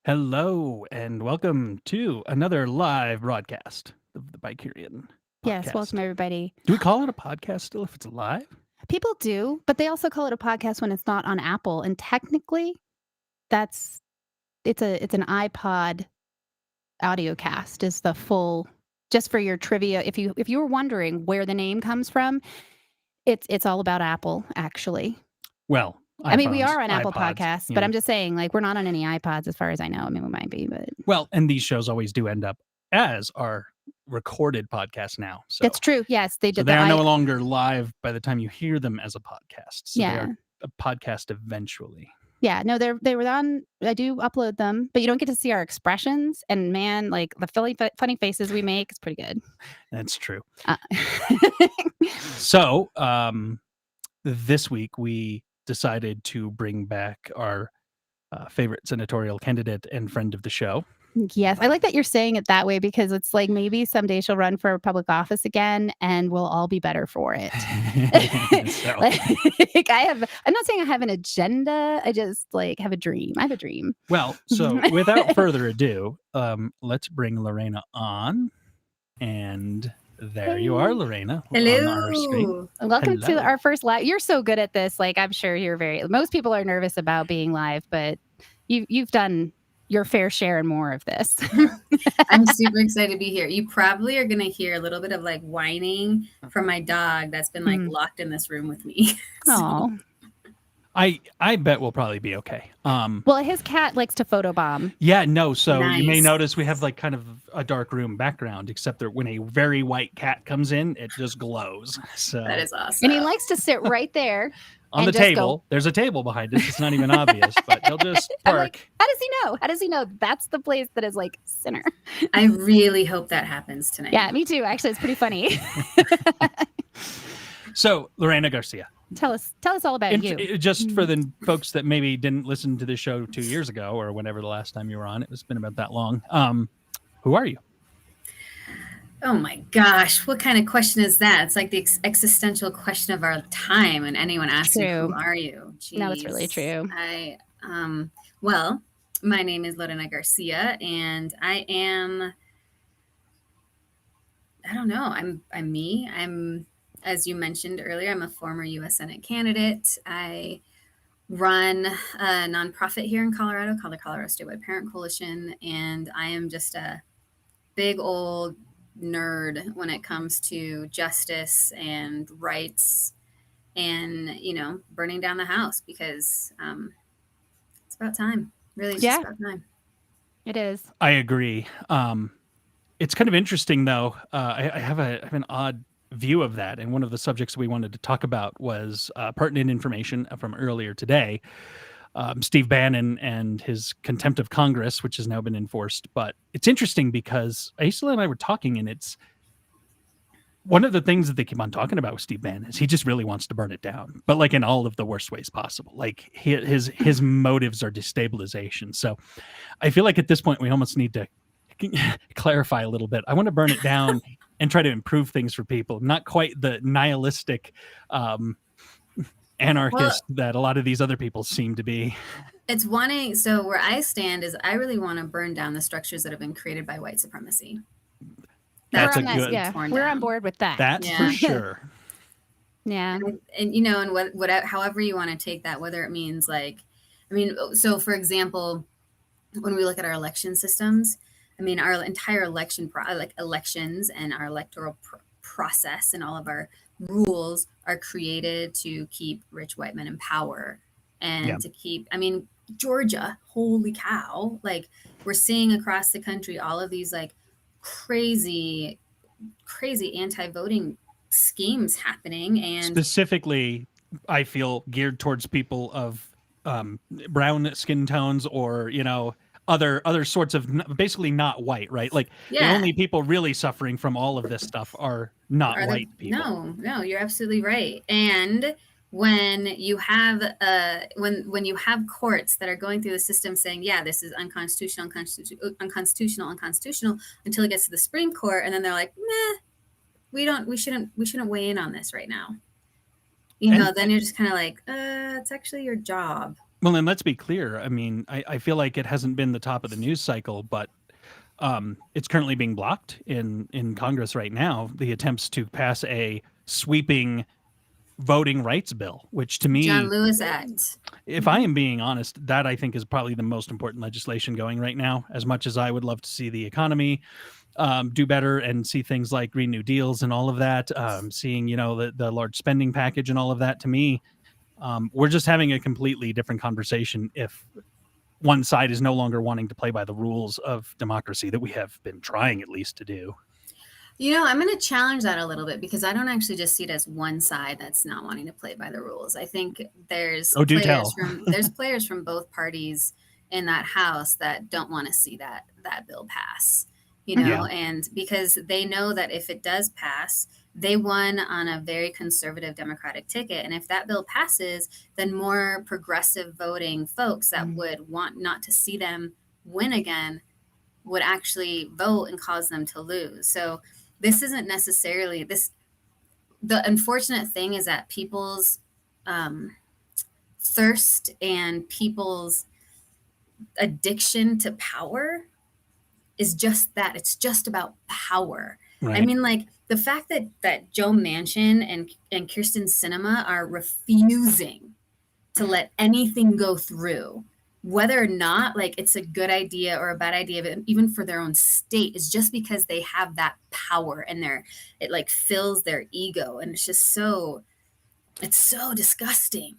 Hello and welcome to another live broadcast of the Bicurian Yes, podcast. welcome everybody. Do we call it a podcast still if it's live? People do, but they also call it a podcast when it's not on Apple. And technically, it's an iPod audio cast is the full. Just for your trivia, if you were wondering where the name comes from, it's all about Apple, actually. Well, I mean, we iPhones, are on Apple iPods, Podcasts, you but know. I'm just saying, like, we're not on any iPods as far as I know. I mean, we might be, but Well, and these shows always do end up as our recorded podcast now. So that's true. Yes, they So did. they are no longer live by the time you hear them as a podcast. So they Yeah. are a podcast eventually. Yeah, no, they were on. I do upload them, but you don't get to see our expressions. And man, like the funny faces we make, it's pretty good. That's true. So this week we decided to bring back our favorite senatorial candidate and friend of the show. Yes, I like that you're saying it that way because it's like maybe someday she'll run for public office again, and we'll all be better for it. So, Like I'm not saying I have an agenda. I just like have a dream. I have a dream. Well, so without further ado, let's bring Lorena on. And there you are, Lorena. Hello. On our screen. Welcome Hello. to our first live. You're so good at this. Like I'm sure most people are nervous about being live, but you've done your fair share and more of this. I'm super excited to be here. You probably are going to hear a little bit of like whining from my dog that's been like locked in this room with me. Oh, I bet we'll probably be okay. Well, his cat likes to photobomb. Yeah, no. So you may Nice. notice we have like kind of a dark room background, except that when a very white cat comes in, it just glows. So That is awesome. And he likes to sit right there. on the and just table, there's a table behind us. It's not even obvious, but he'll just I'm park. like, how does he know? How does he know that's the place that is like center? I really hope that happens tonight. Yeah, me too. Actually, it's pretty funny. So Lorena Garcia, Tell us all about you. just for the folks that maybe didn't listen to the show 2 years ago or whenever the last time you were on, it's been about that long. Who are you? Oh my gosh. What kind of question is that? It's like the existential question of our time. And anyone asks you, True. who are you? No, it's really Jeez. true. Well, my name is Lorena Garcia and I don't know. I'm me. As you mentioned earlier, I'm a former U.S. Senate candidate. I run a nonprofit here in Colorado called the Colorado Statewide Parent Coalition, and I am just a big old nerd when it comes to justice and rights and, burning down the house because it's about time. Really, it's just about time. It is. I agree. It's kind of interesting, though. I have an odd view of that, and one of the subjects we wanted to talk about was pertinent information from earlier today. Steve Bannon and his contempt of Congress, which has now been enforced. But it's interesting because Aicila and I were talking, and it's one of the things that they keep on talking about with Steve Bannon is he just really wants to burn it down, but like in all of the worst ways possible. Like his motives are destabilization. So I feel like at this point we almost need to clarify a little bit. I want to burn it down and try to improve things for people, not quite the nihilistic anarchist that a lot of these other people seem to be. It's wanting, so where I stand is I really want to burn down the structures that have been created by white supremacy. That's we're on board with that. That's for sure. Yeah. And however you want to take that, whether it means so for example, when we look at our election systems, our entire elections and our electoral process and all of our rules are created to keep rich white men in power and to keep, Georgia, holy cow, like we're seeing across the country, all of these like crazy anti-voting schemes happening. And specifically, I feel geared towards people of brown skin tones or, other sorts of basically not white, right? Like the only people really suffering from all of this stuff are not white people. No, you're absolutely right. And when you have when you have courts that are going through the system saying, yeah, this is unconstitutional until it gets to the Supreme Court, and then they're like, nah, we shouldn't weigh in on this right now. Then you're just kind of like, it's actually your job. Well, and let's be clear. I mean, I feel like it hasn't been the top of the news cycle, but it's currently being blocked in Congress right now. The attempts to pass a sweeping voting rights bill, which to John me, Lewis Act. if I am being honest, that I think is probably the most important legislation going right now. As much as I would love to see the economy do better and see things like Green New Deals and all of that, seeing the large spending package and all of that, to me, we're just having a completely different conversation if one side is no longer wanting to play by the rules of democracy that we have been trying at least to do. I'm going to challenge that a little bit because I don't actually just see it as one side that's not wanting to play by the rules. I think there's do tell. there's players from both parties in that house that don't want to see that bill pass. Yeah. And because they know that if it does pass, they won on a very conservative Democratic ticket. And if that bill passes, then more progressive voting folks that would want not to see them win again would actually vote and cause them to lose. So this isn't necessarily this. The unfortunate thing is that people's thirst and people's addiction to power is just that. It's just about power. Right. I mean, like the fact that Joe Manchin and Kirsten Sinema are refusing to let anything go through, whether or not like it's a good idea or a bad idea, even for their own state, is just because they have that power and it like fills their ego. And it's so disgusting.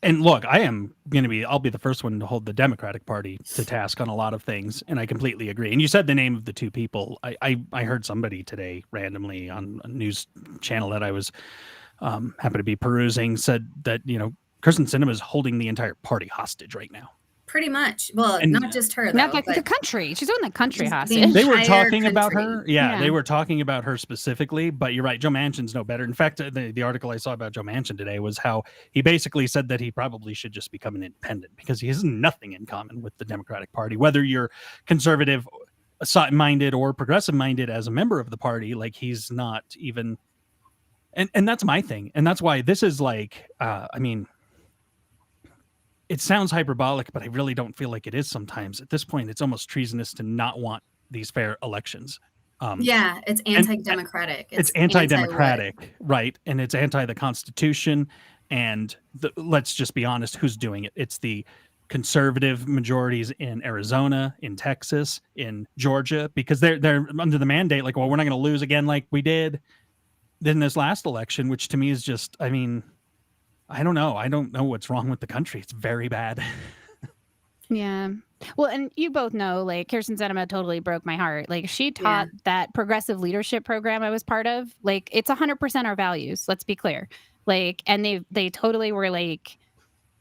And look, I'll be the first one to hold the Democratic Party to task on a lot of things. And I completely agree. And you said the name of the two people. I heard somebody today randomly on a news channel that I was happened to be perusing said that, Kirsten Sinema is holding the entire party hostage right now. Pretty much. Well, and not just her, though. Not like the country. She's holding the country hostage. They were talking about country. her. Yeah, they were talking about her specifically. But you're right. Joe Manchin's no better. In fact, the article I saw about Joe Manchin today was how he basically said that he probably should just become an independent because he has nothing in common with the Democratic Party. Whether you're conservative minded or progressive minded as a member of the party, like he's not even. And that's my thing. And that's why this is like, it sounds hyperbolic, but I really don't feel like it is sometimes. At this point, it's almost treasonous to not want these fair elections. It's anti-democratic. It's anti-democratic, right? And it's anti the Constitution. And let's just be honest, who's doing it? It's the conservative majorities in Arizona, in Texas, in Georgia, because they're under the mandate, like, well, we're not going to lose again like we did in this last election, which to me is just, I don't know. I don't know what's wrong with the country. It's very bad. Yeah. Well, and you both know, like, Kirsten Sinema totally broke my heart. Like, she taught that progressive leadership program I was part of. Like, it's 100% our values. Let's be clear. Like, and they totally were like,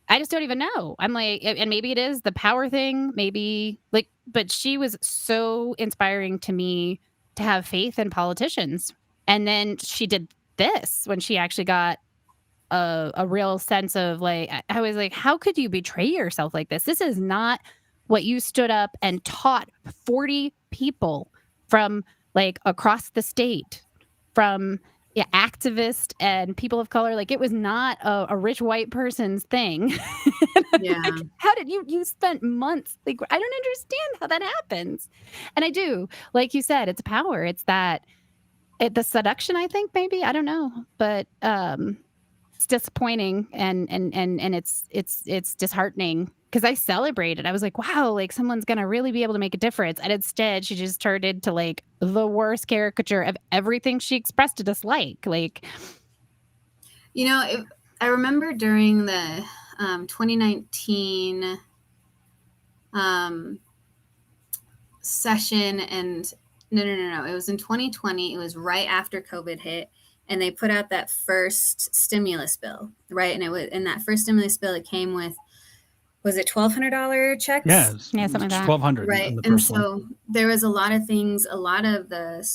I just don't even know. I'm like, and maybe it is the power thing, maybe like, but she was so inspiring to me to have faith in politicians. And then she did this when she actually got a real sense of like, I was like, how could you betray yourself like this? This is not what you stood up and taught 40 people from like across the state, from activists and people of color. Like, it was not a rich white person's thing. Yeah. Like, how did you spent months? Like, I don't understand how that happens. And I do, like you said, it's power. It's the seduction, I think, maybe, I don't know, but, it's disappointing and it's disheartening because I celebrated. I was like, wow, like someone's going to really be able to make a difference. And instead she just turned into like the worst caricature of everything she expressed a dislike. Like, I remember during the 2019 session and no. It was in 2020. It was right after COVID hit. And they put out that first stimulus bill, right? And it was in that first stimulus bill, it came with, was it $1,200 checks? Yeah, something like that. $1,200, right? And so there was a lot of things. A lot of the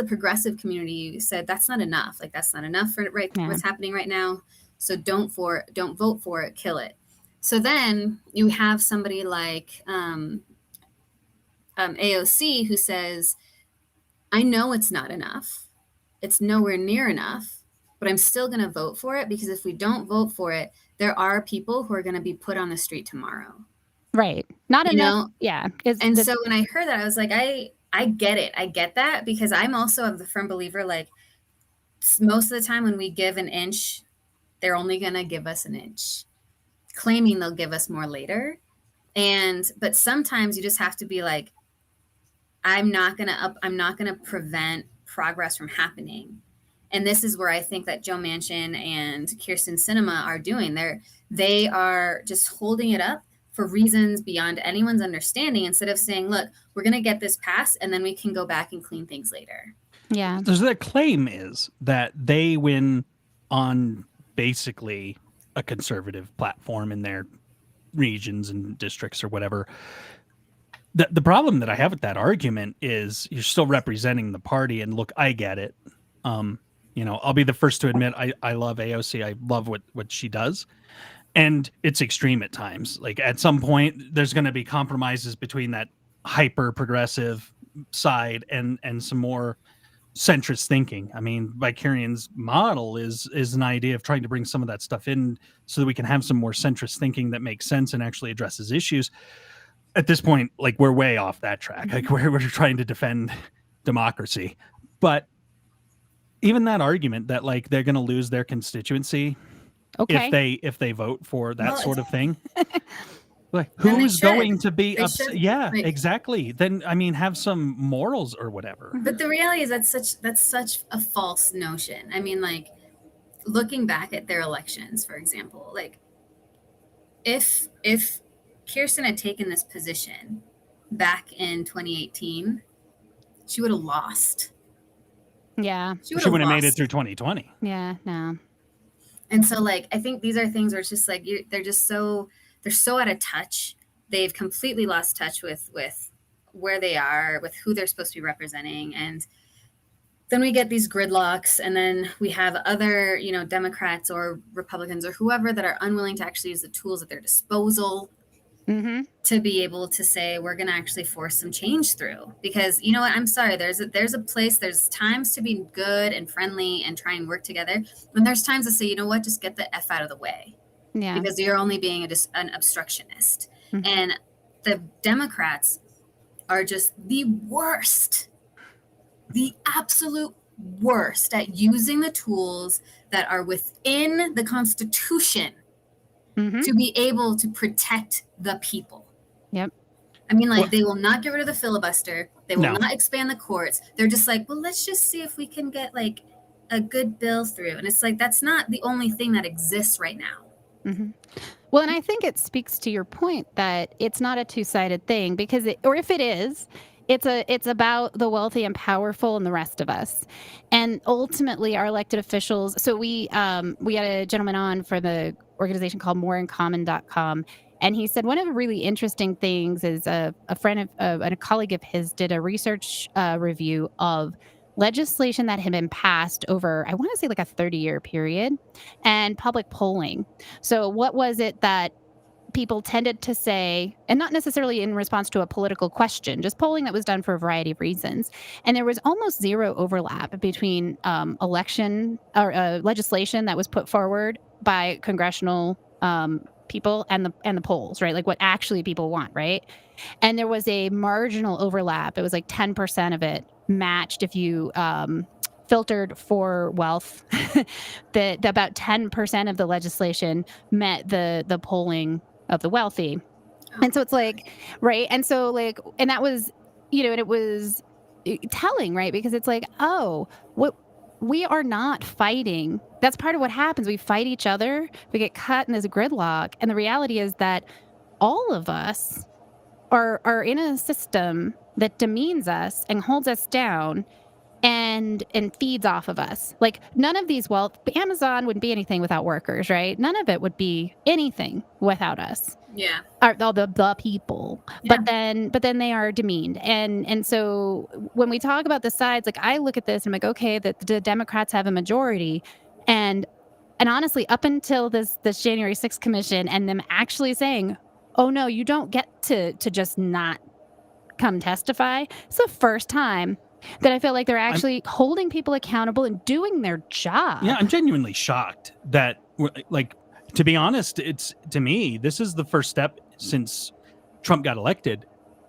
progressive community said that's not enough. Like, that's not enough for what's happening right now. So don't vote for it, kill it. So then you have somebody like AOC who says, I know it's not enough. It's nowhere near enough, but I'm still going to vote for it, because if we don't vote for it, there are people who are going to be put on the street tomorrow. Right. Not You enough. know? Yeah. And so when I heard that, I was like, I get it. I get that, because I'm also a firm believer, like, most of the time when we give an inch, they're only going to give us an inch, claiming they'll give us more later. But sometimes you just have to be like, I'm not going to prevent progress from happening. And this is where I think that Joe Manchin and Kirsten Sinema are doing. They are just holding it up for reasons beyond anyone's understanding, instead of saying, look, we're going to get this passed and then we can go back and clean things later. Yeah. So their claim is that they win on basically a conservative platform in their regions and districts or whatever. The problem that I have with that argument is you're still representing the party. And look, I get it. I'll be the first to admit I love AOC. I love what she does. And it's extreme at times. Like, at some point, there's going to be compromises between that hyper progressive side and some more centrist thinking. I mean, Vicarian's model is an idea of trying to bring some of that stuff in so that we can have some more centrist thinking that makes sense and actually addresses issues. At this point, like, we're way off that track. Like, we're trying to defend democracy. But even that argument that, like, they're going to lose their constituency if they vote for that sort of thing. Like, who's going to be upset? Yeah, like, exactly. Then, I mean, have some morals or whatever. But the reality is that's such a false notion. I mean, like, looking back at their elections, for example, like, if Kirsten had taken this position back in 2018, she would have lost. Yeah. She would have made it through 2020. Yeah, no. And so, like, I think these are things where it's just like, they're so out of touch. They've completely lost touch with where they are, with who they're supposed to be representing. And then we get these gridlocks, and then we have other, Democrats or Republicans or whoever that are unwilling to actually use the tools at their disposal to be able to say, we're going to actually force some change through. Because, you know what, I'm sorry, there's a place, there's times to be good and friendly and try and work together. And there's times to say, you know what, just get the F out of the way. Yeah. Because you're only being an obstructionist. And the Democrats are just the worst, the absolute worst at using the tools that are within the Constitution to be able to protect the people. Yep. I mean, like, they will not get rid of the filibuster. They will not expand the courts. They're just like, well, let's just see if we can get, like, a good bill through. And it's like, that's not the only thing that exists right now. Well, and I think it speaks to your point that it's not a two-sided thing, because if it is, it's about the wealthy and powerful and the rest of us. And ultimately, our elected officials. So we had a gentleman on for the organization called moreincommon.com. And he said one of the really interesting things is a friend and a colleague of his did a research review of legislation that had been passed over, I want to say, like a 30-year period, and public polling. So what was it that people tended to say, and not necessarily in response to a political question, just polling that was done for a variety of reasons. And there was almost zero overlap between election or legislation that was put forward by congressional people and the polls, right? Like what actually people want, right? And there was a marginal overlap. It was like 10% of it matched if you filtered for wealth. that about 10% of the legislation met the polling of the wealthy. And so it's like, right. And so like, and that was, and it was telling, right? Because it's like, oh, what we are not fighting. That's part of what happens. We fight each other. We get cut in this gridlock. And the reality is that all of us are in a system that demeans us and holds us down and feeds off of us. Like none of these Amazon wouldn't be anything without workers, right? None of it would be anything without us. Yeah. All the people. Yeah. But then they are demeaned. And so when we talk about the sides, like I look at this and I'm like, okay, the Democrats have a majority. And honestly, up until this January 6th commission and them actually saying, oh no, you don't get to just not come testify. It's the first time That I feel like they're actually holding people accountable and doing their job. Yeah, I'm genuinely shocked that, like, to be honest, to me, this is the first step since Trump got elected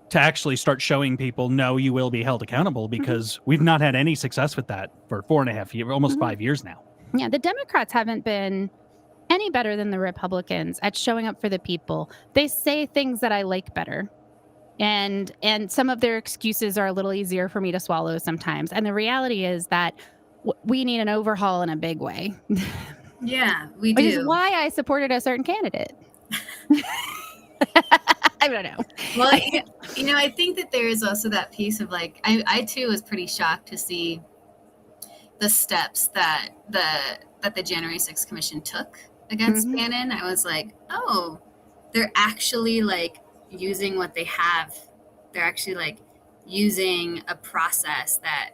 to actually start showing people, no, you will be held accountable, because we've not had any success with that for 4.5 years, almost 5 years now. Yeah, the Democrats haven't been any better than the Republicans at showing up for the people. They say things that I like better. And some of their excuses are a little easier for me to swallow sometimes. And the reality is that we need an overhaul in a big way. Yeah, we Which do. is why I supported a certain candidate. I don't know. Well, I think that there is also that piece of like, I too was pretty shocked to see the steps that the January 6th Commission took against Bannon. I was like, oh, they're actually like using what they have. They're actually like using a process that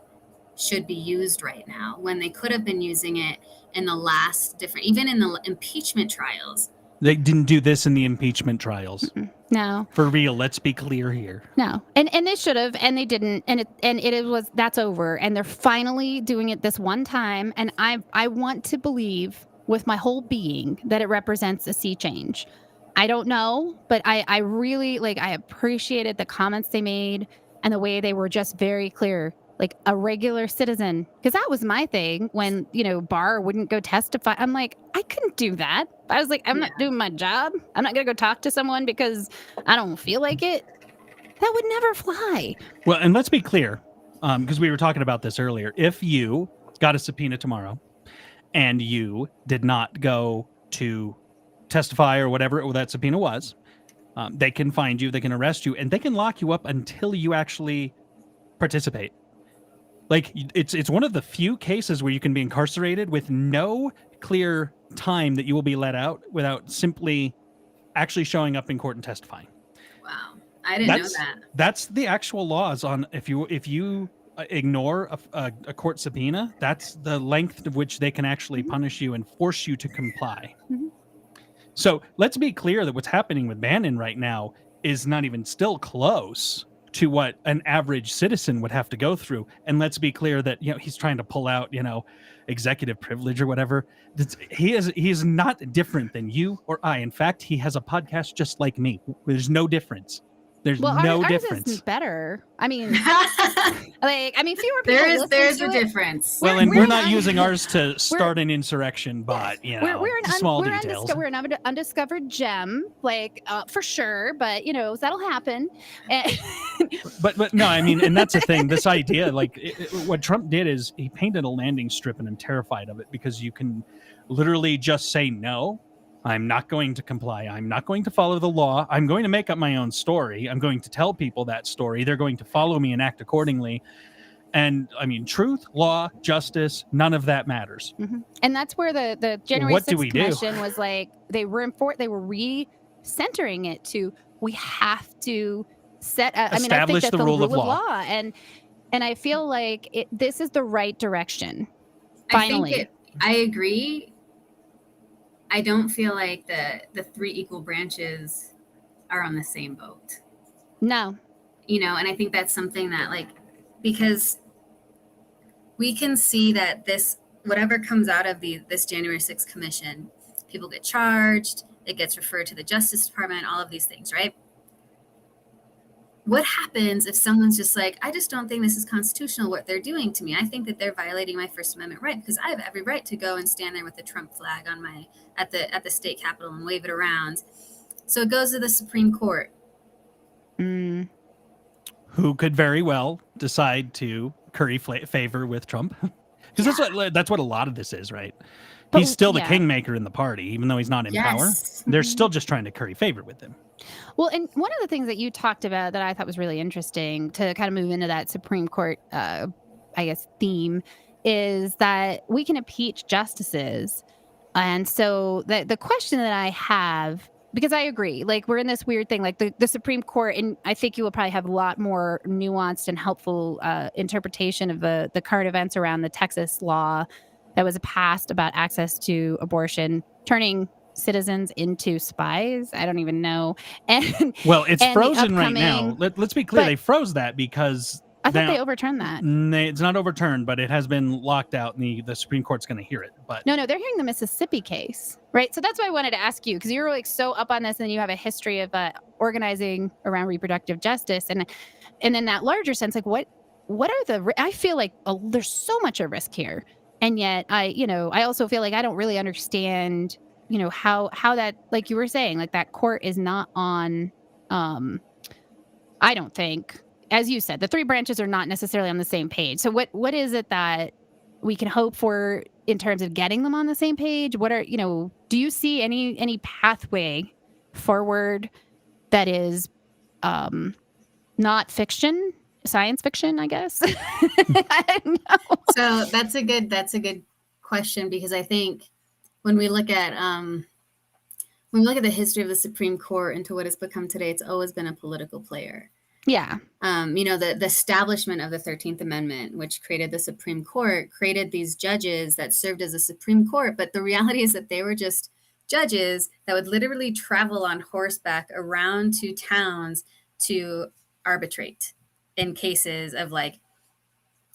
should be used right now, when they could have been using it in the last even in the impeachment trials. They didn't do this in the impeachment trials. No. For real, let's be clear here. No. And they should have, and they didn't. And it was, that's over. And they're finally doing it this one time. And I want to believe with my whole being that it represents a sea change. I don't know, but I really, like, I appreciated the comments they made and the way they were just very clear, like a regular citizen. Because that was my thing when, Barr wouldn't go testify. I'm like, I couldn't do that. I was like, I'm not doing my job. I'm not going to go talk to someone because I don't feel like it. That would never fly. Well, and let's be clear, because we were talking about this earlier. If you got a subpoena tomorrow and you did not go to testify or whatever that subpoena was, they can find you, they can arrest you, and they can lock you up until you actually participate. Like, it's one of the few cases where you can be incarcerated with no clear time that you will be let out without simply actually showing up in court and testifying. Wow, I didn't know that. That's the actual laws on if you ignore a court subpoena. That's the length of which they can actually punish you and force you to comply. So let's be clear that what's happening with Bannon right now is not even still close to what an average citizen would have to go through. And let's be clear that, he's trying to pull out, executive privilege or whatever. He is not different than you or I. In fact, he has a podcast just like me. There's no difference. There's no difference. Ours is better. I mean, fewer people. There's a difference. Well, and we're not using ours to start an insurrection, but small details. We're an undiscovered gem, for sure. But that'll happen. But no, I mean, and that's the thing. This idea, what Trump did is he painted a landing strip, and I'm terrified of it because you can literally just say no. I'm not going to comply. I'm not going to follow the law. I'm going to make up my own story. I'm going to tell people that story. They're going to follow me and act accordingly. And I mean, truth, law, justice, none of that matters. And that's where the January 6th Commission was like, they were re-centering it to, we have to establish the rule of law. And I feel like this is the right direction. Finally. I agree. I don't feel like the three equal branches are on the same boat. No. And I think that's something that, because we can see that whatever comes out of this January 6th Commission, people get charged, it gets referred to the Justice Department, all of these things, right? What happens if someone's just like, I just don't think this is constitutional, what they're doing to me. I think that they're violating my First Amendment right because I have every right to go and stand there with the Trump flag on at the state capitol and wave it around. So it goes to the Supreme Court. Who could very well decide to curry favor with Trump. Because that's what a lot of this is, right? But he's still the kingmaker in the party, even though he's not in power. They're still just trying to curry favor with him. Well, and one of the things that you talked about that I thought was really interesting to kind of move into that Supreme Court, theme is that we can impeach justices. And so the question that I have, because I agree, we're in this weird thing, the Supreme Court, and I think you will probably have a lot more nuanced and helpful interpretation of the current events around the Texas law that was passed about access to abortion, turning citizens into spies. I don't even know. And well, it's frozen right now. Let's be clear. They froze that because I thought they overturned that. It's not overturned, but it has been locked out, and the Supreme Court's going to hear it. But no, they're hearing the Mississippi case, right? So that's why I wanted to ask you, because you're like so up on this, and you have a history of organizing around reproductive justice, and in that larger sense, like what are the? I feel like there's so much at risk here, and yet I also feel like I don't really understand, how that, like you were saying, like that court is not on. I don't think, as you said, the three branches are not necessarily on the same page. So what is it that we can hope for in terms of getting them on the same page? What are, do you see any pathway forward that is not fiction, science fiction, I guess? I don't know. So that's a good question, because I think when we look at the history of the Supreme Court into what it's become today, it's always been a political player. Yeah. The establishment of the 13th Amendment, which created the Supreme Court, created these judges that served as a Supreme Court. But the reality is that they were just judges that would literally travel on horseback around to towns to arbitrate in cases of, like,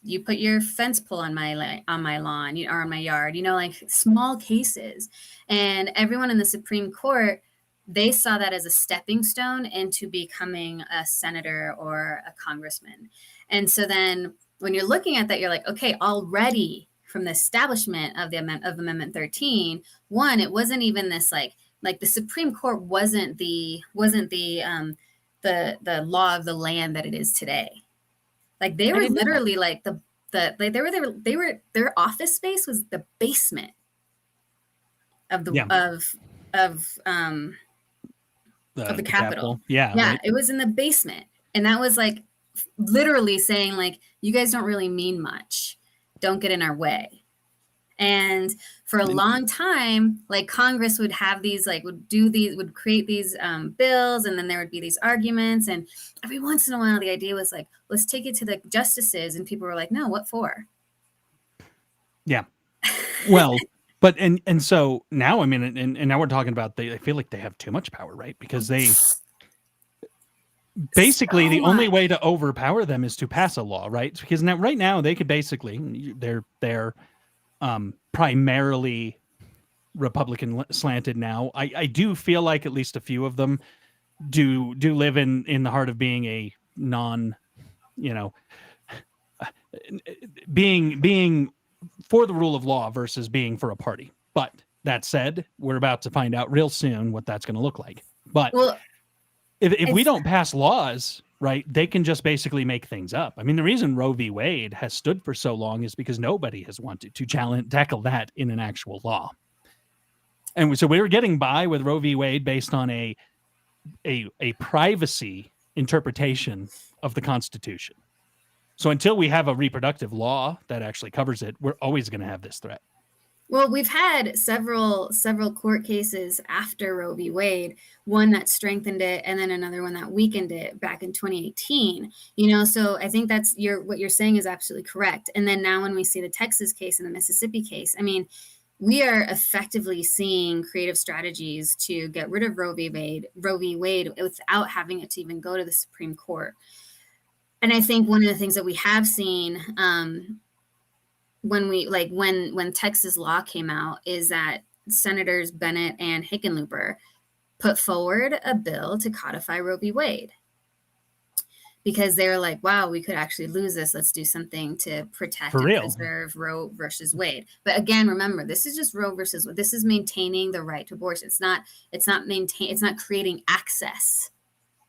you put your fence pole on my lawn, or on my yard, like small cases. And everyone in the Supreme Court, they saw that as a stepping stone into becoming a senator or a congressman. And so then when you're looking at that, you're like, okay, already from the establishment of Amendment 13, one, it wasn't even this like the Supreme Court wasn't the law of the land that it is today. Like they were literally like their office space was the basement of the Capitol. Yeah. Right? It was in the basement. And that was like literally saying, like, you guys don't really mean much. Don't get in our way. And for a long time, like Congress would have these, like would create these bills, and then there would be these arguments. And every once in a while, the idea was like, let's take it to the justices. And people were like, no, what for? Yeah. Well, but, and so now, I mean, and now we're talking about, I feel like they have too much power, right? Because they basically, the only way to overpower them is to pass a law, right? Because right now they could basically, they're primarily Republican slanted now. I do feel like at least a few of them do live in the heart of being a non, being for the rule of law versus being for a party. But that said, we're about to find out real soon what that's going to look like. But if we don't pass laws, right, they can just basically make things up. I mean, the reason Roe v. Wade has stood for so long is because nobody has wanted to tackle that in an actual law. And so we were getting by with Roe v. Wade based on a privacy interpretation of the Constitution. So until we have a reproductive law that actually covers it, we're always going to have this threat. Well, we've had several court cases after Roe v. Wade, one that strengthened it and then another one that weakened it back in 2018. So I think that's what you're saying is absolutely correct. And then now when we see the Texas case and the Mississippi case, I mean, we are effectively seeing creative strategies to get rid of Roe v. Wade without having it to even go to the Supreme Court. And I think one of the things that we have seen when Texas law came out is that Senators Bennett and Hickenlooper put forward a bill to codify Roe v. Wade, because they were like, wow, we could actually lose this. Let's do something to protect and preserve Roe versus Wade. But again, remember, this is just Roe versus Wade. This is maintaining the right to abortion. It's not creating access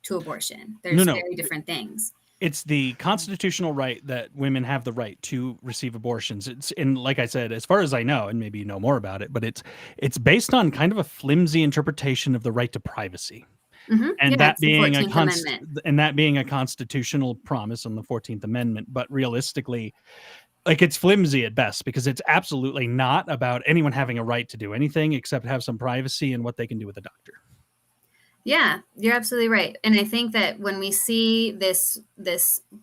to abortion. There's very different things. It's the constitutional right that women have the right to receive abortions. And like I said, as far as I know, and maybe you know more about it, but it's based on kind of a flimsy interpretation of the right to privacy. Mm-hmm. And that being a constitutional promise on the 14th Amendment. But realistically, like, it's flimsy at best, because it's absolutely not about anyone having a right to do anything except have some privacy and what they can do with a doctor. Yeah, you're absolutely right. And I think that when we see this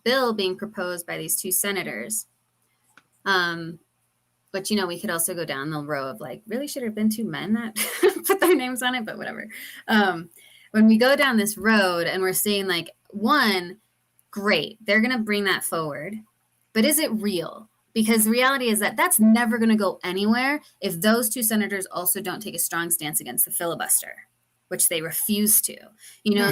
bill being proposed by these two senators, but we could also go down the row of like, really should have been two men that put their names on it, but whatever. When we go down this road and we're seeing, like, one, great. They're going to bring that forward. But is it real? Because the reality is that that's never going to go anywhere if those two senators also don't take a strong stance against the filibuster, which they refuse to.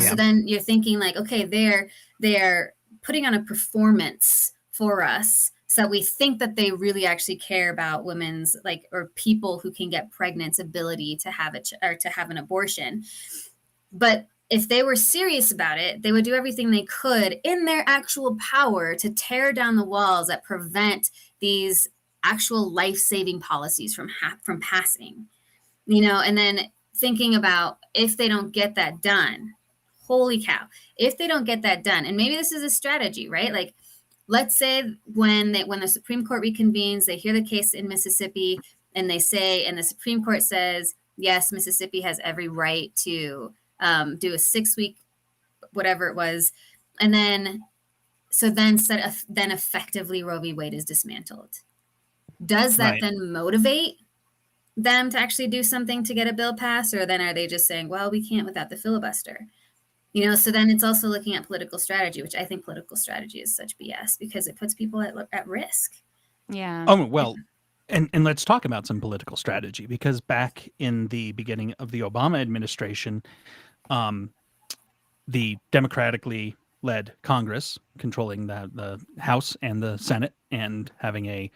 So then you're thinking like, okay, they're putting on a performance for us so that we think that they really actually care about women's or people who can get pregnant's ability to have to have an abortion. But if they were serious about it, they would do everything they could in their actual power to tear down the walls that prevent these actual life-saving policies from passing. And then thinking about if they don't get that done, holy cow, if they don't get that done, and maybe this is a strategy, right? Like, let's say when the Supreme Court reconvenes, they hear the case in Mississippi, and the Supreme Court says, yes, Mississippi has every right to do a 6-week, whatever it was, and then effectively Roe v. Wade is dismantled. Does that then motivate them to actually do something to get a bill passed, or then are they just saying, well, we can't without the filibuster? So then it's also looking at political strategy, which I think political strategy is such BS because it puts people at risk. Yeah. Oh, well, and let's talk about some political strategy, because back in the beginning of the Obama administration, the democratically led Congress controlling the House and the Senate and having a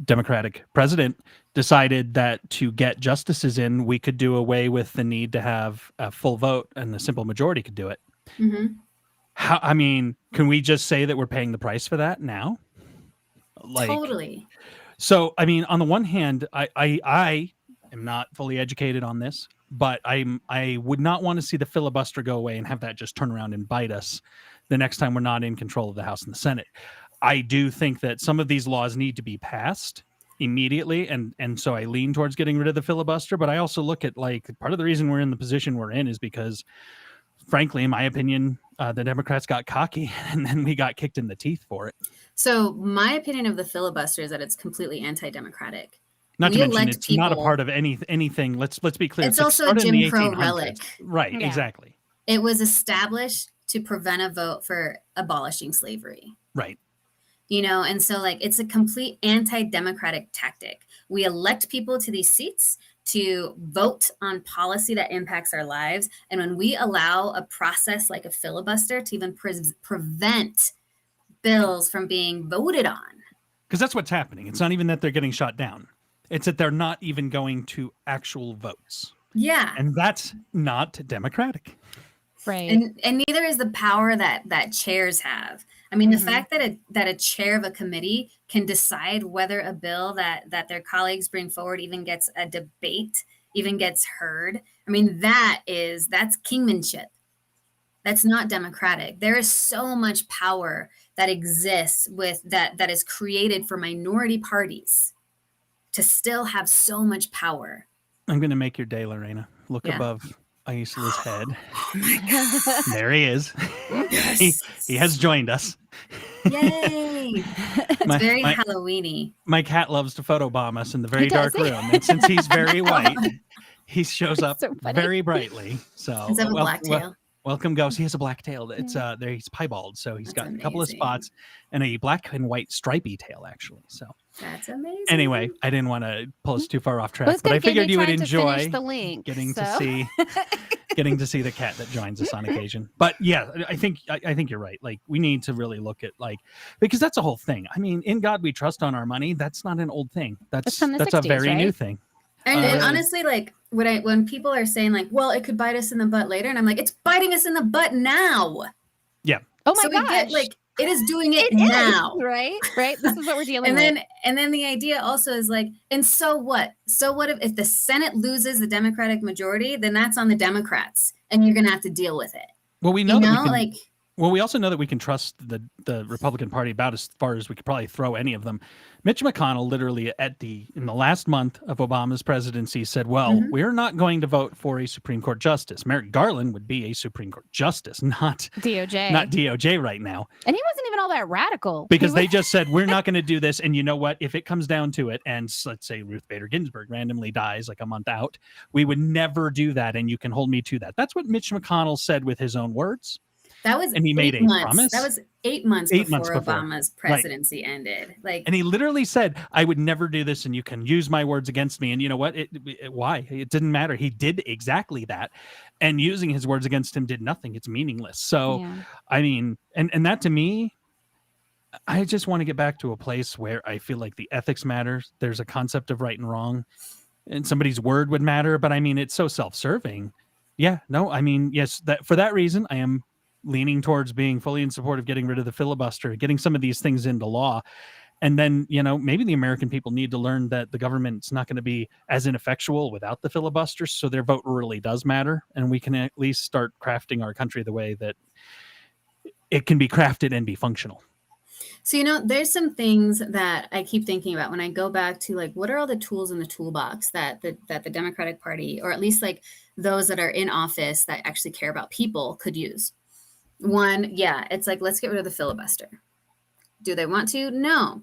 Democratic president decided that to get justices in, we could do away with the need to have a full vote and the simple majority could do it. Mm-hmm. Can we just say that we're paying the price for that now? Totally. So, on the one hand, I am not fully educated on this, but I would not want to see the filibuster go away and have that just turn around and bite us the next time we're not in control of the House and the Senate. I do think that some of these laws need to be passed immediately, and so I lean towards getting rid of the filibuster. But I also look at part of the reason we're in the position we're in is because, frankly, in my opinion, the Democrats got cocky and then we got kicked in the teeth for it. So my opinion of the filibuster is that it's completely anti-democratic. Not to mention, it's not a part of anything. Let's be clear. It's also a Jim Crow relic. Right, yeah. Exactly. It was established to prevent a vote for abolishing slavery. Right. And so it's a complete anti-democratic tactic. We elect people to these seats to vote on policy that impacts our lives. And when we allow a process like a filibuster to even prevent bills from being voted on. Because that's what's happening. It's not even that they're getting shot down. It's that they're not even going to actual votes. Yeah. And that's not democratic. Right. And neither is the power that chairs have. The fact that a chair of a committee can decide whether a bill that their colleagues bring forward even gets a debate, even gets heard. That's kingmanship. That's not democratic. There is so much power that exists that is created for minority parties to still have so much power. I'm going to make your day, Lorena. Look above Aicila's head. Oh my God. There he is. Yes. he has joined us. Yay. It's very Halloween-y. My cat loves to photobomb us in the very dark room. And since he's very white, he shows up so very brightly. So does he have a black tail? Welcome, Ghost. He has a black tail. It's there. He's piebald, so he's got a couple of spots and a black and white stripy tail, actually. So that's amazing. Anyway, I didn't want to pull us too far off track, but I figured you would enjoy getting to see the cat that joins us on occasion. But yeah, I think you're right. We need to really look at because that's a whole thing. In God we trust on our money. That's not an old thing. That's 60s, a very new thing. And honestly, when people are saying well, it could bite us in the butt later, and I'm like, it's biting us in the butt now. Yeah. Oh my gosh. It is doing it now. Right. This is what we're dealing with. And then the idea also is and so what? So what if the Senate loses the Democratic majority, then that's on the Democrats, and you're going to have to deal with it. Well, we know that we also know that we can trust the Republican Party about as far as we could probably throw any of them. Mitch McConnell literally in the last month of Obama's presidency said, well, we're not going to vote for a Supreme Court justice. Merrick Garland would be a Supreme Court justice, not DOJ. Not DOJ right now. And he wasn't even all that radical. Because they just said, we're not going to do this. And you know what? If it comes down to it, and let's say Ruth Bader Ginsburg randomly dies a month out, we would never do that. And you can hold me to that. That's what Mitch McConnell said with his own words. That was and he made 8 a months. That promise was 8 months 8 months before before. Obama's Right. presidency ended. Like, And he literally said, I would never do this, and you can use my words against me. And you know what? Why? It didn't matter. He did exactly that. And using his words against him did nothing. It's meaningless. So, Yeah. I mean, and that to me, I just want to get back to a place where I feel like the ethics matters. There's a concept of right and wrong, and somebody's word would matter. But I mean, it's so self-serving. Yeah, no, I mean, yes, that for that reason, I am leaning towards being fully in support of getting rid of the filibuster, getting some of these things into law. And then, maybe the American people need to learn that the government's not going to be as ineffectual without the filibuster. So their vote really does matter. And we can at least start crafting our country the way that it can be crafted and be functional. So, there's some things that I keep thinking about when I go back to, like, what are all the tools in the toolbox that the Democratic Party, or at least like those that are in office that actually care about people, could use. One, yeah, it's like, let's get rid of the filibuster. Do they want to? No.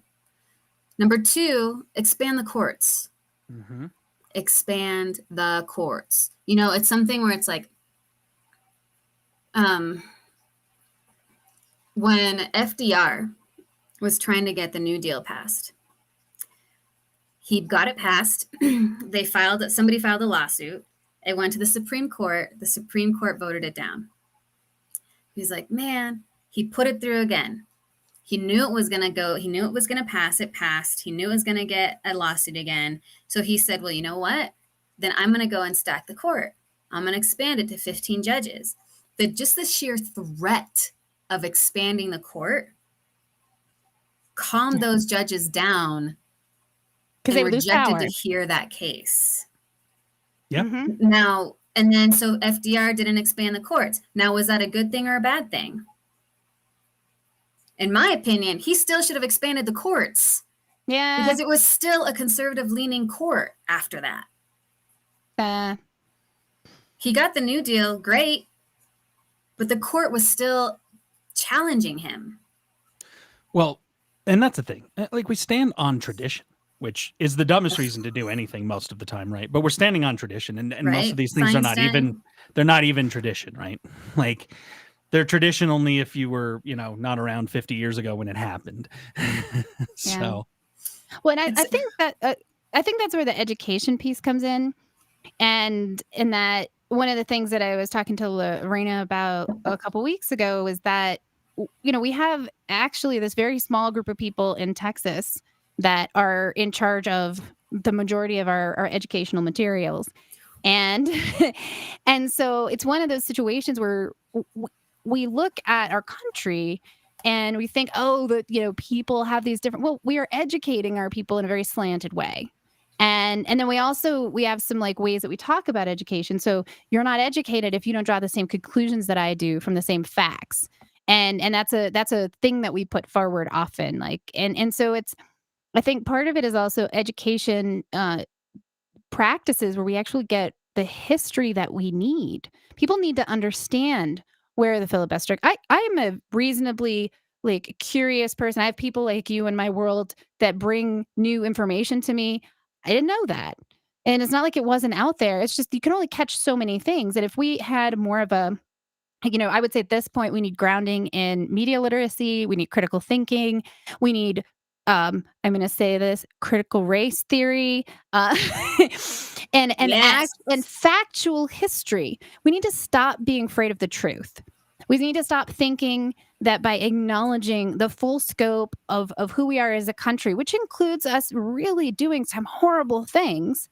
Number two, expand the courts. Mm-hmm. Expand the courts. It's something where it's like, when FDR was trying to get the New Deal passed, he got it passed. Somebody filed a lawsuit. It went to the Supreme Court. The Supreme Court voted it down. He's like, man, he put it through again. He knew it was going to go. He knew it was going to pass. It passed. He knew it was going to get a lawsuit again. So he said, well, you know what? Then I'm going to go and stack the court. I'm going to expand it to 15 judges. Just the sheer threat of expanding the court calmed those judges down, Because and they lose rejected power. to hear that case. Yeah. Mm-hmm. Now, and then so FDR didn't expand the courts. Now, was that a good thing or a bad thing? In my opinion, he still should have expanded the courts, Yeah. because it was still a conservative leaning court after that. He got the New Deal, great, but the court was still challenging him. Well, and that's the thing. Like, we stand on tradition, which is the dumbest reason to do anything most of the time, right? But we're standing on tradition, and most Right? of these things are not Feinstein. they're not even tradition, right? Like, they're tradition only if you were, not around 50 years ago when it happened. So, Well, and I think that's where the education piece comes in, and in that one of the things that I was talking to Lorena about a couple weeks ago was that we have actually this very small group of people in Texas that are in charge of the majority of our educational materials, and and so it's one of those situations where we look at our country and we think, oh, people have these different. Well, we are educating our people in a very slanted way, and then we have some like ways that we talk about education. So you're not educated if you don't draw the same conclusions that I do from the same facts, and that's a thing that we put forward often. Like, and so I think part of it is also education practices where we actually get the history that we need. People need to understand where the filibuster. I am a reasonably like curious person. I have people like you in my world that bring new information to me. I didn't know that. And it's not like it wasn't out there. It's just you can only catch so many things. And if we had more of a I would say at this point we need grounding in media literacy, we need critical thinking, we need I'm going to say this, critical race theory, and Yes. and factual history. We need to stop being afraid of the truth. We need to stop thinking that by acknowledging the full scope of who we are as a country, which includes us really doing some horrible things,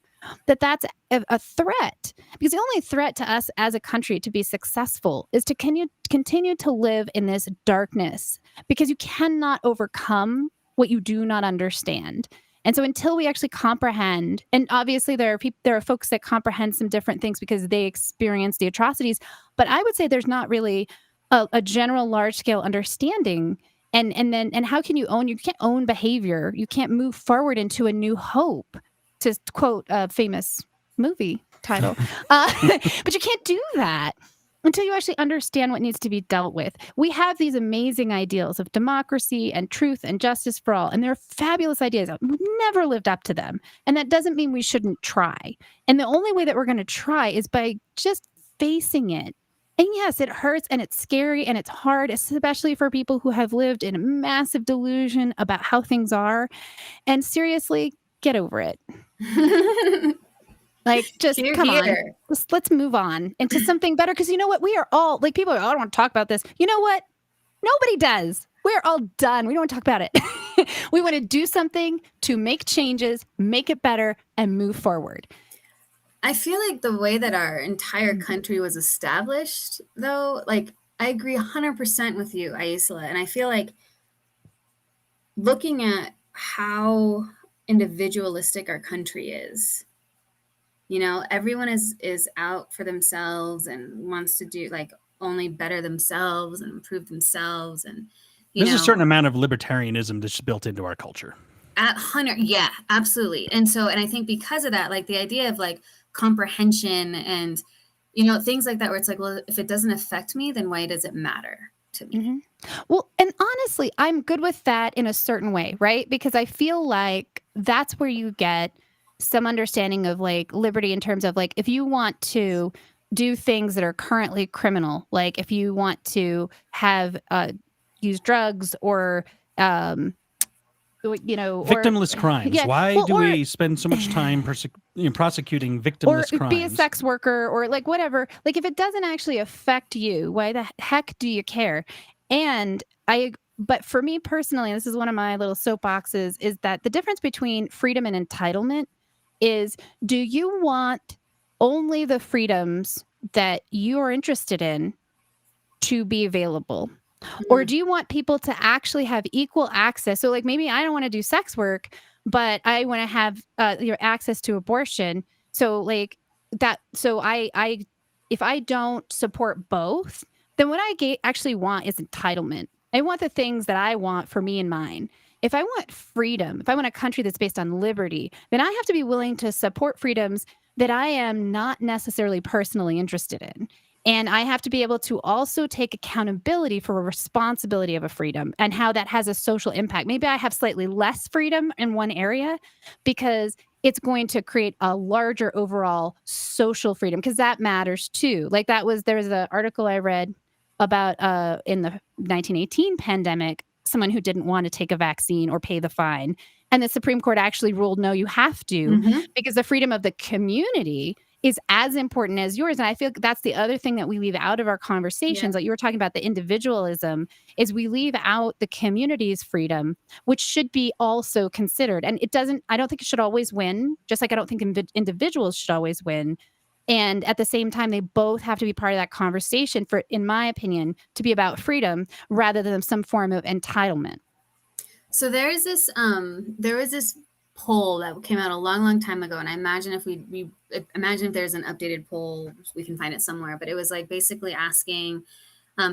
that's a threat. Because the only threat to us as a country to be successful is to continue to live in this darkness, because you cannot overcome what you do not understand. And so until we actually comprehend, and obviously there are folks that comprehend some different things because they experience the atrocities, but I would say there's not really a general large scale understanding. And how can you can't own behavior. You can't move forward into a new hope, to quote a famous movie title. But you can't do that until you actually understand what needs to be dealt with. We have these amazing ideals of democracy and truth and justice for all, and they're fabulous ideas. We've never lived up to them. And that doesn't mean we shouldn't try. And the only way that we're going to try is by just facing it And yes, it hurts and it's scary and it's hard, especially for people who have lived in a massive delusion about how things are. And seriously, get over it. Like, just Hear, come on. hear. Let's move on into something better. Because you know what? We are all, like, people are, I don't want to talk about this. You know what? Nobody does. We're all done. We don't want to talk about it. We want to do something to make changes, make it better, and move forward. I feel like the way that our entire country was established, though, like, I agree 100% with you, Aicila. And I feel like looking at how individualistic our country is, you know, everyone is out for themselves and wants to do, like, only better themselves and improve themselves. And, you There's know, a certain amount of libertarianism that's built into our culture. at 100, yeah, absolutely. And so, and I think because of that, like, the idea of, like, comprehension and, you know, things like that, where it's like, well, if it doesn't affect me, then why does it matter to me? Mhm. Well, and honestly, I'm good with that in a certain way, right? Because I feel like that's where you get some understanding of, like, liberty in terms of, like, if you want to do things that are currently criminal, like if you want to have use drugs or you know, Victimless crimes. yeah, Why well, do or we spend so much time prosecuting or victimless be a crimes? sex worker or like whatever. Like, if it doesn't actually affect you, why the heck do you care? And but for me personally, and this is one of my little soapboxes, is that the difference between freedom and entitlement is, do you want only the freedoms that you are interested in to be available? Or do you want people to actually have equal access? So, like, maybe I don't want to do sex work, but I want to have access to abortion. So, like that. So, if I don't support both, then what I actually want is entitlement. I want the things that I want for me and mine. If I want freedom, if I want a country that's based on liberty, then I have to be willing to support freedoms that I am not necessarily personally interested in. And I have to be able to also take accountability for a responsibility of a freedom and how that has a social impact. Maybe I have slightly less freedom in one area because it's going to create a larger overall social freedom, because that matters too. Like, there was an article I read about in the 1918 pandemic, someone who didn't want to take a vaccine or pay the fine. And the Supreme Court actually ruled, no, you have to, because the freedom of the community is as important as yours. And I feel that's the other thing that we leave out of our conversations. Like you were talking about the individualism, is we leave out the community's freedom, which should be also considered. And I don't think it should always win, just like I don't think individuals should always win. And at the same time, they both have to be part of that conversation for, in my opinion, to be about freedom rather than some form of entitlement. So there was this poll that came out a long time ago, and I imagine if we imagine if there's an updated poll, we can find it somewhere. But it was like basically asking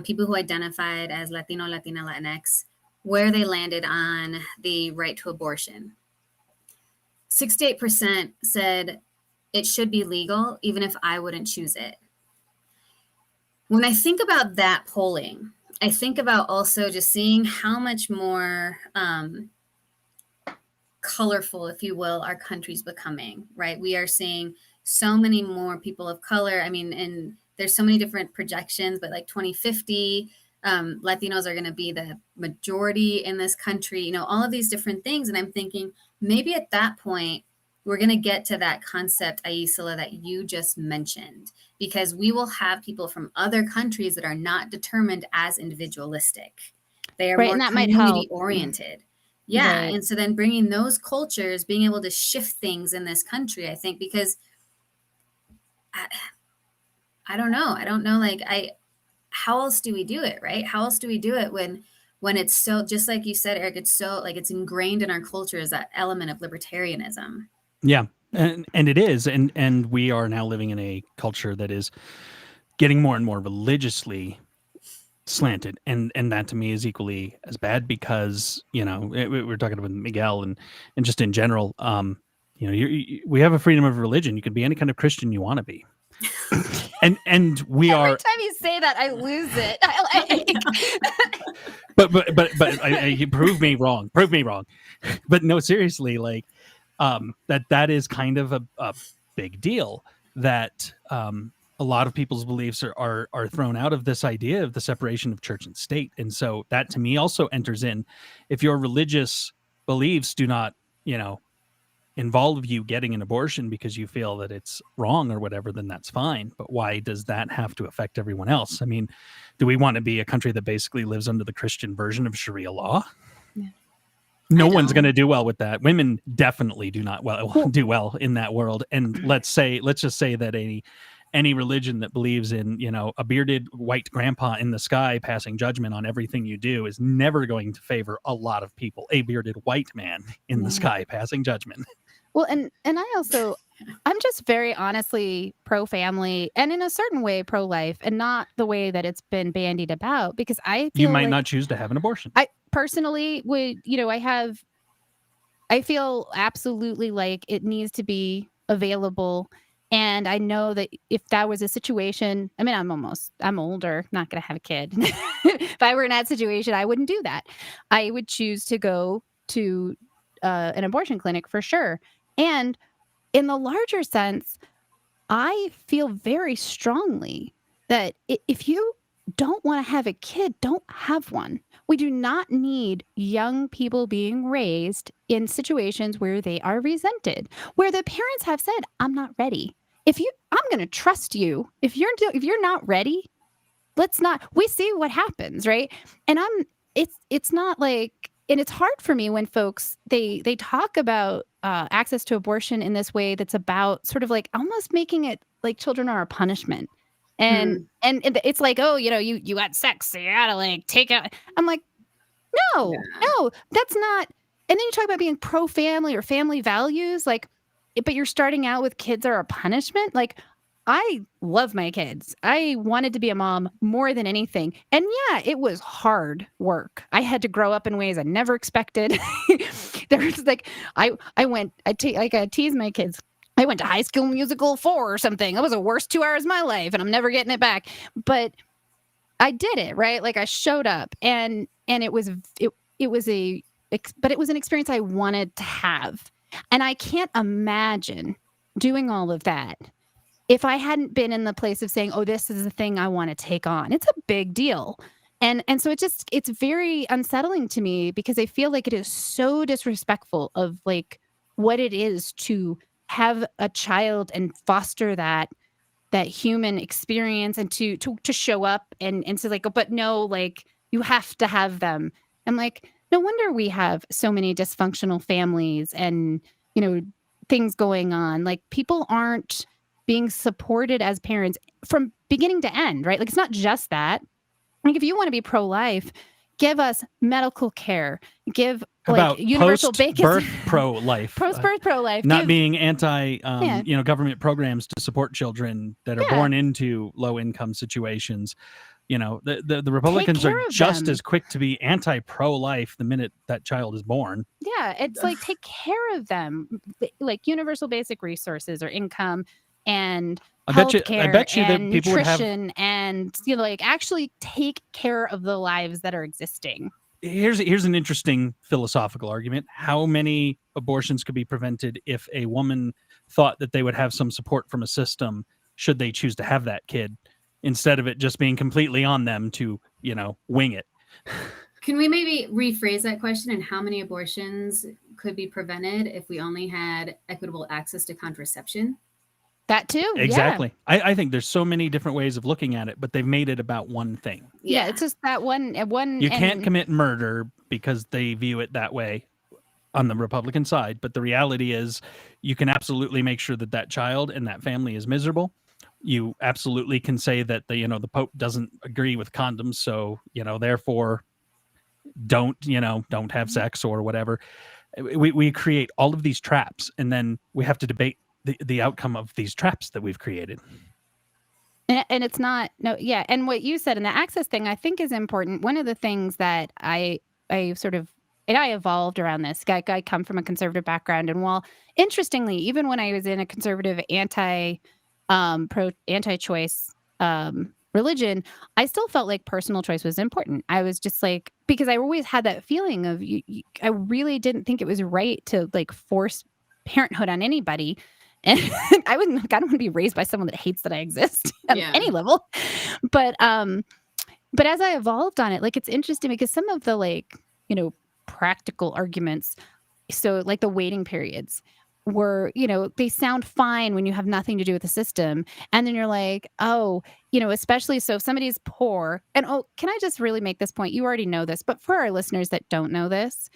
people who identified as Latino, Latina, Latinx, where they landed on the right to abortion. 68% said it should be legal, even if I wouldn't choose it. When I think about that polling, I think about also just seeing how much more colorful, if you will, our country's becoming, right? We are seeing so many more people of color. I mean, and there's so many different projections, but like 2050, Latinos are going to be the majority in this country, you know, all of these different things. And I'm thinking maybe at that point, we're going to get to that concept, Aicila, that you just mentioned, because we will have people from other countries that are not determined as individualistic. They are more community oriented. Yeah. Right. And so then bringing those cultures, being able to shift things in this country, I think, because I don't know. Like, how else do we do it? Right. How else do we do it when it's so, just like you said, Erik, it's so like it's ingrained in our culture as that element of libertarianism. Yeah. And it is. And we are now living in a culture that is getting more and more religiously slanted, and that to me is equally as bad, because, you know, we're talking about Miguel and just in general, you know, we have a freedom of religion. You can be any kind of Christian you want to be. and we Every are. time you say that, I lose it. But you prove me wrong. But no, seriously, like that is kind of a big deal, that a lot of people's beliefs are thrown out of this idea of the separation of church and state. And so that to me also enters in. If your religious beliefs do not, involve you getting an abortion because you feel that it's wrong or whatever, then that's fine. But why does that have to affect everyone else? I mean, do we want to be a country that basically lives under the Christian version of Sharia law? Yeah. No one's going to do well with that. Women definitely do not do well in that world. And let's just say that any religion that believes in, a bearded white grandpa in the sky passing judgment on everything you do is never going to favor a lot of people. A bearded white man in the sky passing judgment. Well, and I also, I'm just very honestly pro-family and in a certain way pro-life, and not the way that it's been bandied about, because I feel you might not choose to have an abortion. I personally would, I feel absolutely like it needs to be available. And I know that if that was a situation, I mean, I'm older, not going to have a kid. If I were in that situation, I wouldn't do that. I would choose to go to an abortion clinic for sure. And in the larger sense, I feel very strongly that if you don't want to have a kid, don't have one. We do not need young people being raised in situations where they are resented, where the parents have said, I'm not ready. I'm going to trust you. If you're not ready, we see what happens. Right. And it's not like, and it's hard for me when folks, they talk about access to abortion in this way that's about sort of like almost making it like children are a punishment. And it's like, oh, you got sex, so you gotta like take out. I'm like, no, that's not. And then you talk about being pro-family or family values, like, but you're starting out with kids are a punishment. Like, I love my kids. I wanted to be a mom more than anything. And yeah, it was hard work. I had to grow up in ways I never expected. There was like, I tease my kids. I went to High School Musical 4 or something. It was the worst 2 hours of my life, and I'm never getting it back. But I did it, right? Like I showed up, and it was an experience I wanted to have. And I can't imagine doing all of that if I hadn't been in the place of saying, oh, this is the thing I want to take on. It's a big deal. And so it's very unsettling to me, because I feel like it is so disrespectful of like what it is to have a child and foster that human experience, and to show up and to like, but no, like you have to have them. I'm like, no wonder we have so many dysfunctional families and, things going on. Like people aren't being supported as parents from beginning to end, right? Like it's not just that. Like if you want to be pro-life, give us medical care, give like universal post-birth pro-life, post-birth pro-life, not being anti, government programs to support children that are born into low-income situations. The Republicans are just as quick to be anti-pro-life the minute that child is born. Yeah, it's like take care of them, like universal basic resources or income and I bet you that people would have nutrition and like actually take care of the lives that are existing. Here's an interesting philosophical argument. How many abortions could be prevented if a woman thought that they would have some support from a system should they choose to have that kid, instead of it just being completely on them to, wing it? Can we maybe rephrase that question, and how many abortions could be prevented if we only had equitable access to contraception? That too. Exactly. Yeah. I think there's so many different ways of looking at it, but they've made it about one thing. Yeah, it's just that one. You can't commit murder because they view it that way on the Republican side. But the reality is you can absolutely make sure that child and that family is miserable. You absolutely can say that the Pope doesn't agree with condoms, so therefore don't have sex or whatever. We create all of these traps, and then we have to debate the outcome of these traps that we've created. And it's not and what you said in the access thing I think is important. One of the things that I evolved around this. I come from a conservative background, and while interestingly, even when I was in a conservative anti-choice religion, I still felt like personal choice was important. I was just like, because I always had that feeling of, I really didn't think it was right to like force parenthood on anybody. And I don't want to be raised by someone that hates that I exist at any level. But as I evolved on it, like, it's interesting because some of the, like, you know, practical arguments, so like the waiting periods were, you know, they sound fine when you have nothing to do with the system. And then you're like, oh, you know, especially so if somebody's poor. And oh, can I just really make this point? You already know this, but for our listeners that don't know this,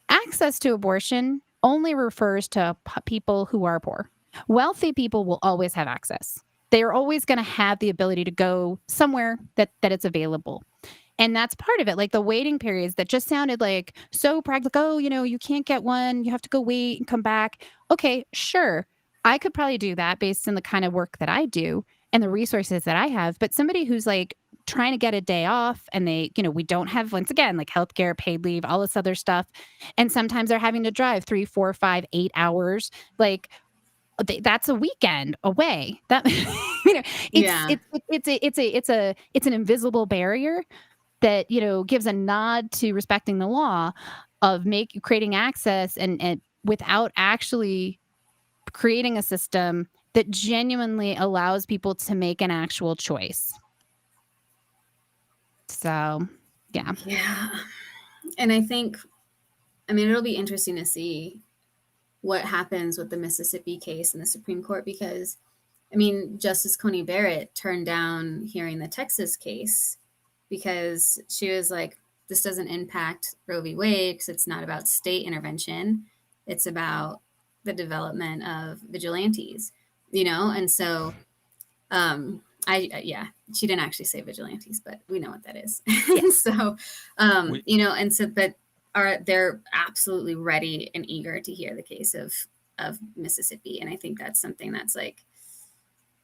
access to abortion only refers to people who are poor. Wealthy people will always have access. They are always going to have the ability to go somewhere that it's available. And that's part of it. Like the waiting periods that just sounded like so practical. Oh, you know, you can't get one. You have to go wait and come back. Okay, sure. I could probably do that based on the kind of work that I do and the resources that I have. But somebody who's like trying to get a day off and they, you know, we don't have, once again, like healthcare, paid leave, all this other stuff. And sometimes they're having to drive 3, 4, 5, 8 hours. Like, that's a weekend away. That you know, it's an invisible barrier that, you know, gives a nod to respecting the law of creating access and without actually creating a system that genuinely allows people to make an actual choice. So, yeah. Yeah. And I think, I mean, it'll be interesting to see what happens with the Mississippi case in the Supreme Court, because, I mean, Justice Coney Barrett turned down hearing the Texas case because she was like, this doesn't impact Roe v. Wade because it's not about state intervention. It's about the development of vigilantes, you know? And so, she didn't actually say vigilantes, but we know what that is. So, you know, and so, but they're absolutely ready and eager to hear the case of Mississippi. And I think that's something that's like,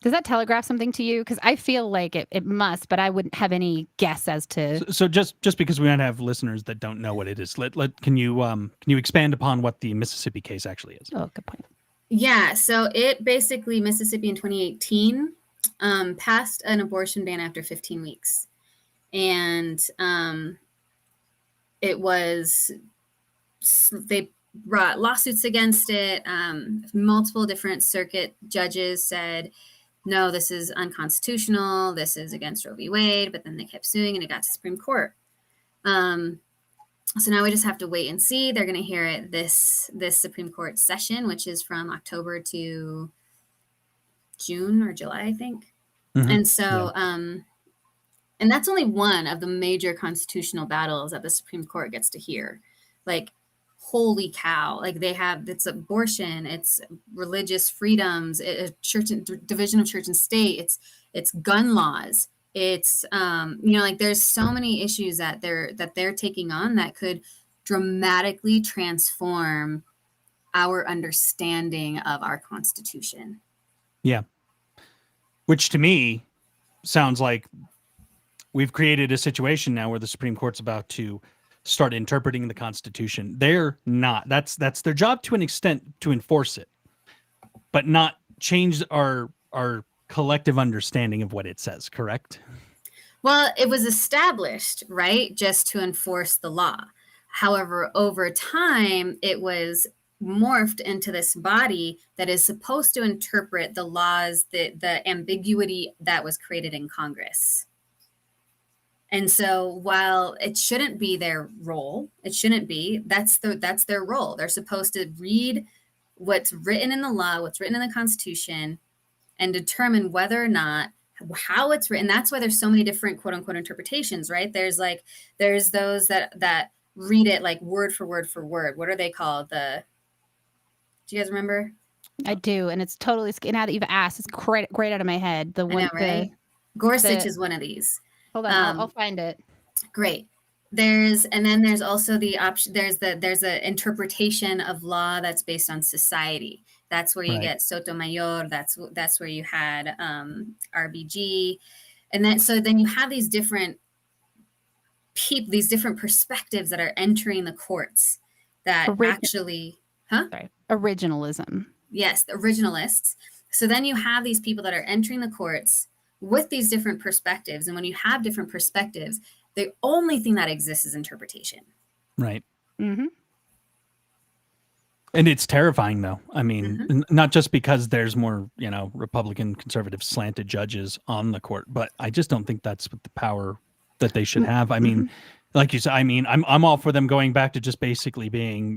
does that telegraph something to you? Because I feel like it must, but I wouldn't have any guess as to. So just because we might have listeners that don't know what it is, can you expand upon what the Mississippi case actually is? Oh, good point. Yeah, so it basically, Mississippi in 2018 passed an abortion ban after 15 weeks, and it was, they brought lawsuits against it. Multiple different circuit judges said, no, this is unconstitutional. This is against Roe v. Wade. But then they kept suing and it got to Supreme Court. So now we just have to wait and see. They're going to hear it this Supreme Court session, which is from October to June or July, I think. Mm-hmm. And so, and that's only one of the major constitutional battles that the Supreme Court gets to hear. Like, holy cow, like it's abortion, it's religious freedoms, church and division of church and state, it's gun laws, it's you know, like there's so many issues that they're taking on that could dramatically transform our understanding of our Constitution. Yeah. Which to me sounds like we've created a situation now where the Supreme Court's about to start interpreting the Constitution. They're not. That's their job to an extent, to enforce it, but not change our collective understanding of what it says, correct? Well, it was established, right, just to enforce the law. However, over time, it was morphed into this body that is supposed to interpret the laws, the ambiguity that was created in Congress. And so while it shouldn't be their role, that's their role. They're supposed to read what's written in the law, what's written in the Constitution, and determine whether or not how it's written. That's why there's so many different quote unquote interpretations, right? There's those that read it like word for word for word. What are they called? Do you guys remember? I do. And it's totally, now that you've asked, it's great out of my head. The one, I know, right? Gorsuch is one of these. Hold on, I'll find it. Great. There's also the option. There's a interpretation of law that's based on society. That's where you get Sotomayor. That's where you had RBG, and then you have these different these different perspectives that are entering the courts that originalism. Yes, the originalists. So then you have these people that are entering the courts with these different perspectives. And when you have different perspectives, the only thing that exists is interpretation. Right. Mm-hmm. And it's terrifying, though. I mean, Mhm. not just because there's more, Republican conservative slanted judges on the court, but I just don't think that's the power that they should have. I mean, like you said, I'm all for them going back to just basically being,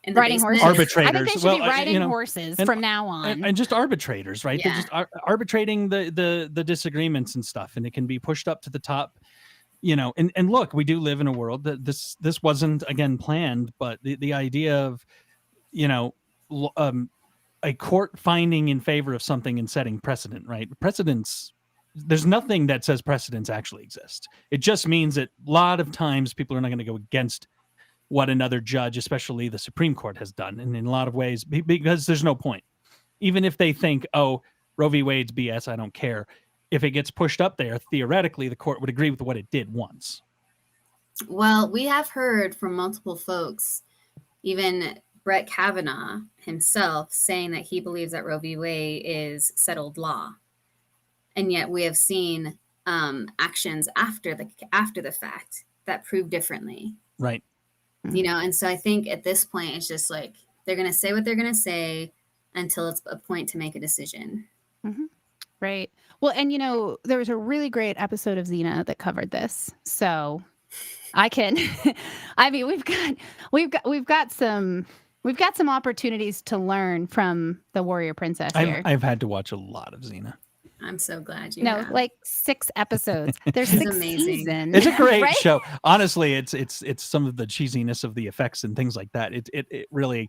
In the Riding basement. horses. I think arbitrators. they should Well, be riding horses and- from now on. and just arbitrators, right? They're Yeah. just arbitrating the disagreements and stuff, and it can be pushed up to the top. And look, we do live in a world that this wasn't again planned, but the idea of a court finding in favor of something and setting precedent, right? Precedents, there's nothing that says precedents actually exist. It just means that a lot of times people are not going to go against what another judge, especially the Supreme Court, has done. And in a lot of ways, because there's no point. Even if they think, oh, Roe v. Wade's BS, I don't care. If it gets pushed up there, theoretically, the court would agree with what it did once. Well, we have heard from multiple folks, even Brett Kavanaugh himself, saying that he believes that Roe v. Wade is settled law. And yet we have seen actions after the fact that prove differently. Right. And so I think at this point, it's just like they're going to say what they're going to say until it's a point to make a decision. Mm-hmm. Right. Well, and there was a really great episode of Xena that covered this. So I can, I mean, we've got some opportunities to learn from the warrior princess here. I've had to watch a lot of Xena. I'm so glad you have. Like 6 episodes. There's 6 amazing. seasons. It's a great right? show. Honestly, it's some of the cheesiness of the effects and things like that. It really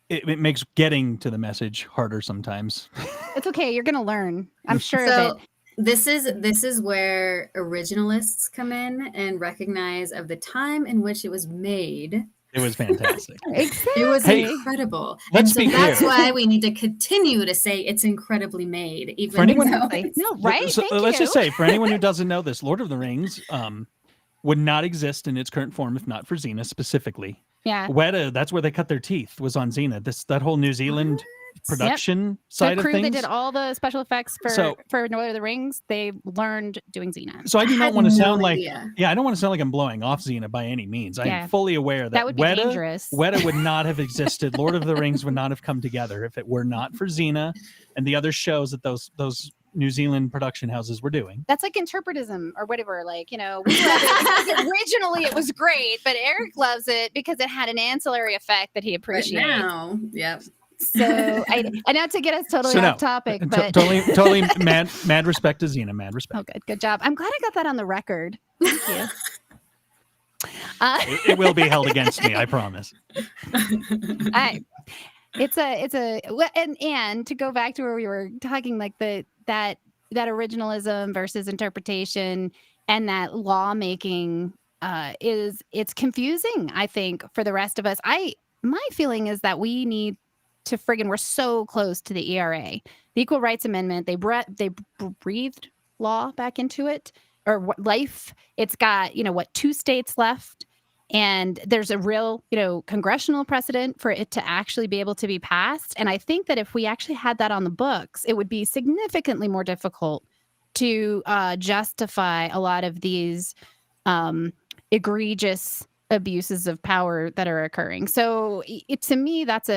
it makes getting to the message harder sometimes. It's okay. You're gonna learn. I'm sure So of it. this is where originalists come in and recognize of the time in which it was made. It was fantastic. Exactly. It was Hey, incredible. let's and so be that's clear. why we need to continue to say it's incredibly made. Even For anyone- though Exactly. No, right? So Thank let's you. just say, for anyone who doesn't know this, Lord of the Rings would not exist in its current form if not for Xena specifically. Yeah. Weta, that's where they cut their teeth, was on Xena. That whole New Zealand production side The crew of things. that did all the special effects for Lord of the Rings, they learned doing Xena. So I do I not had want to no sound idea. I don't want to sound like I'm blowing off Xena by any means. I'm Yeah. fully aware that That would be dangerous. Weta would not have existed. Lord of the Rings would not have come together if it were not for Xena and the other shows that those New Zealand production houses were doing. That's like interpretism or whatever. Like, we love it because originally it was great, but Eric loves it because it had an ancillary effect that he But appreciates. now, yep. So I not to get us totally off topic, but Totally mad respect to Xena. Mad respect. Oh, good job. I'm glad I got that on the record. Thank you. It will be held against me, I promise. And to go back to where we were talking, like that originalism versus interpretation and that lawmaking it's confusing, I think, for the rest of us. My feeling is that we need to we're so close to the ERA, the Equal Rights Amendment. They breathed law back into it, or life. It's got 2 states left. And there's a real, congressional precedent for it to actually be able to be passed. And I think that if we actually had that on the books, it would be significantly more difficult to justify a lot of these egregious abuses of power that are occurring. So to me, that's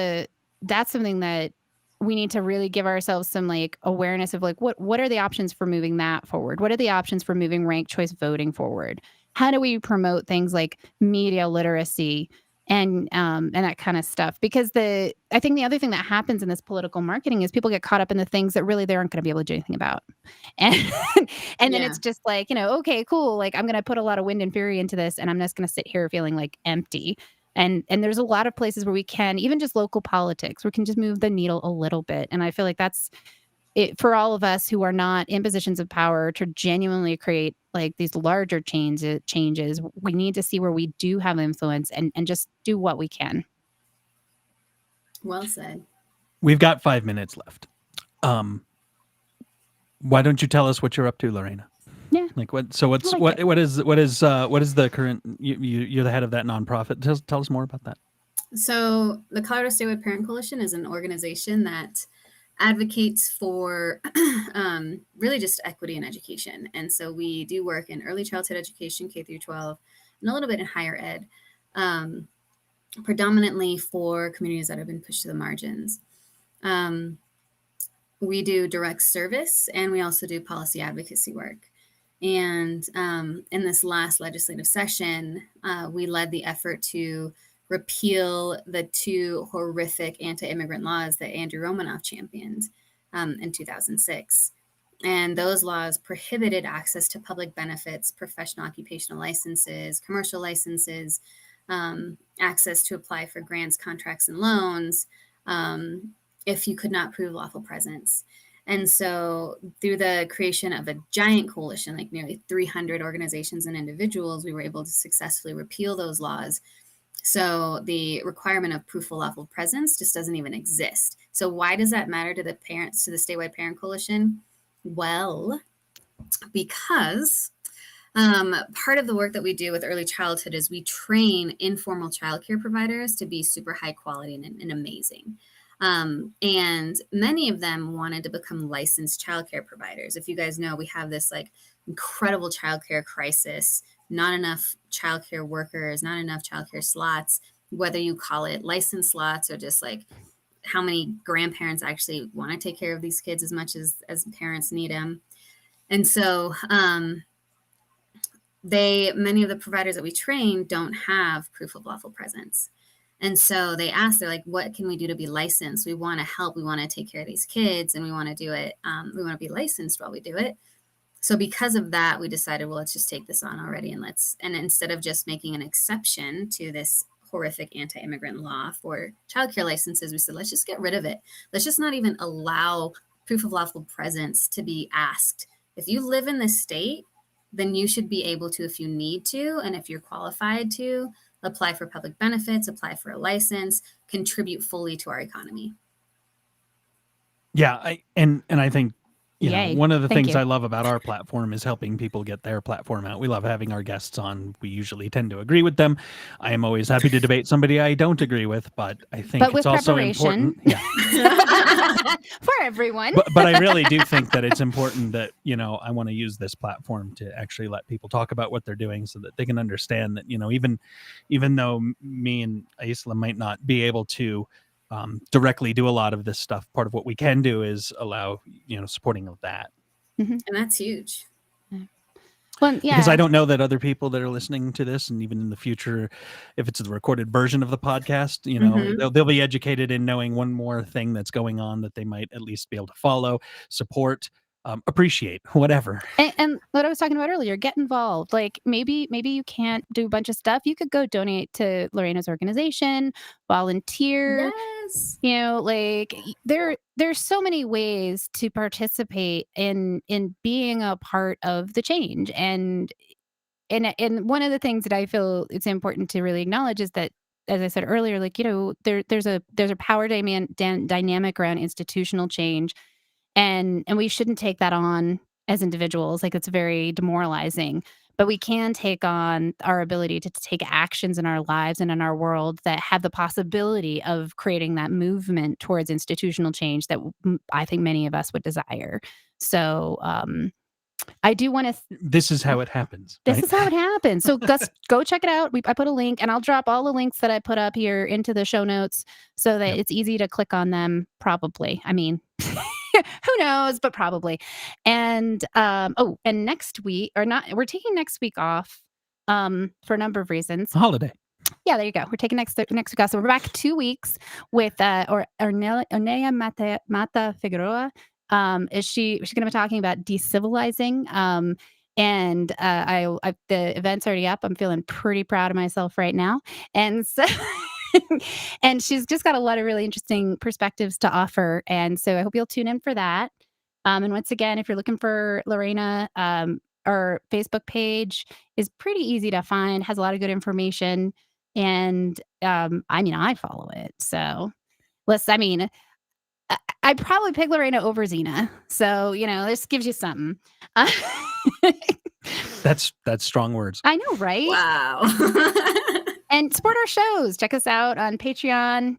something that we need to really give ourselves some awareness of what are the options for moving that forward? What are the options for moving ranked choice voting forward? How do we promote things like media literacy and that kind of stuff? Because I think the other thing that happens in this political marketing is people get caught up in the things that really they aren't going to be able to do anything about. And then it's just okay, cool. I'm going to put a lot of wind and fury into this, and I'm just going to sit here feeling empty. And there's a lot of places where we can, even just local politics, we can just move the needle a little bit. And I feel like that's it for all of us who are not in positions of power to genuinely create these larger changes. We need to see where we do have influence and just do what we can. Well said. We've got 5 minutes left. Why don't you tell us what you're up to, Lorena? Yeah. What is the current? You're the head of that nonprofit. Tell us more about that. So the Colorado Statewide Parent Coalition is an organization that advocates for really just equity in education. And so we do work in early childhood education, K through 12, and a little bit in higher ed. predominantly for communities that have been pushed to the margins. We do direct service, and we also do policy advocacy work. And in this last legislative session, we led the effort to repeal the 2 horrific anti-immigrant laws that Andrew Romanoff championed in 2006. And those laws prohibited access to public benefits, professional occupational licenses, commercial licenses, access to apply for grants, contracts, and loans if you could not prove lawful presence. And so through the creation of a giant coalition, like nearly 300 organizations and individuals, we were able to successfully repeal those laws. So the requirement of proof of lawful presence just doesn't even exist. So why does that matter to the parents, to the statewide parent coalition? Well, because part of the work that we do with early childhood is we train informal childcare providers to be super high quality and amazing. And many of them wanted to become licensed childcare providers. If you guys know, we have this like incredible childcare crisis, not enough childcare workers, not enough childcare slots, whether you call it licensed slots or just like how many grandparents actually want to take care of these kids as much as parents need them. And so many of the providers that we train don't have proof of lawful presence. And so they asked, they're like, what can we do to be licensed? We want to help. We want to take care of these kids, and we want to do it. We want to be licensed while we do it. So because of that, we decided, well, let's just take this on already. And instead of just making an exception to this horrific anti-immigrant law for childcare licenses, we said, let's just get rid of it. Let's just not even allow proof of lawful presence to be asked. If you live in this state, then you should be able to, if you need to, and if you're qualified to, apply for public benefits, apply for a license, contribute fully to our economy. Yeah, I think Yay. one of the Thank things you. I love about our platform is helping people get their platform out. We love having our guests on. We usually tend to agree with them. I am always happy to debate somebody I don't agree with, but I think with it's also preparation. important. Yeah. For everyone. But I really do think that it's important that, I want to use this platform to actually let people talk about what they're doing so that they can understand that, even though me and Aicila might not be able to directly do a lot of this stuff, part of what we can do is allow, supporting of that. And that's huge. Well, yeah. Because I don't know that other people that are listening to this, and even in the future, if it's the recorded version of the podcast, they'll be educated in knowing one more thing that's going on that they might at least be able to follow, support, appreciate, whatever. And what I was talking about earlier, get involved. Like maybe you can't do a bunch of stuff. You could go donate to Lorena's organization, volunteer. Yes. Like there's so many ways to participate in being a part of the change. And one of the things that I feel it's important to really acknowledge is that, as I said earlier, like, there's a power dynamic around institutional change. And we shouldn't take that on as individuals. Like, it's very demoralizing. But we can take on our ability to take actions in our lives and in our world that have the possibility of creating that movement towards institutional change that I think many of us would desire. So I do want to... This is how it happens. This is how it happens. So go check it out. I put a link, and I'll drop all the links that I put up here into the show notes so that it's easy to click on them, probably. I mean... who knows, but probably. And and next week, or not, we're taking next week off for a number of reasons. Holiday. Yeah, there you go. We're taking next week off. So we're back 2 weeks with Ornella Mata Figueroa. She's going to be talking about decivilizing. And the event's already up. I'm feeling pretty proud of myself right now. And so and she's just got a lot of really interesting perspectives to offer. And so I hope you'll tune in for that. And once again, if you're looking for Lorena, our Facebook page is pretty easy to find, has a lot of good information. And I follow it. So I'd probably pick Lorena over Zena. So, this gives you something. That's strong words. I know, right? Wow. And support our shows. Check us out on Patreon.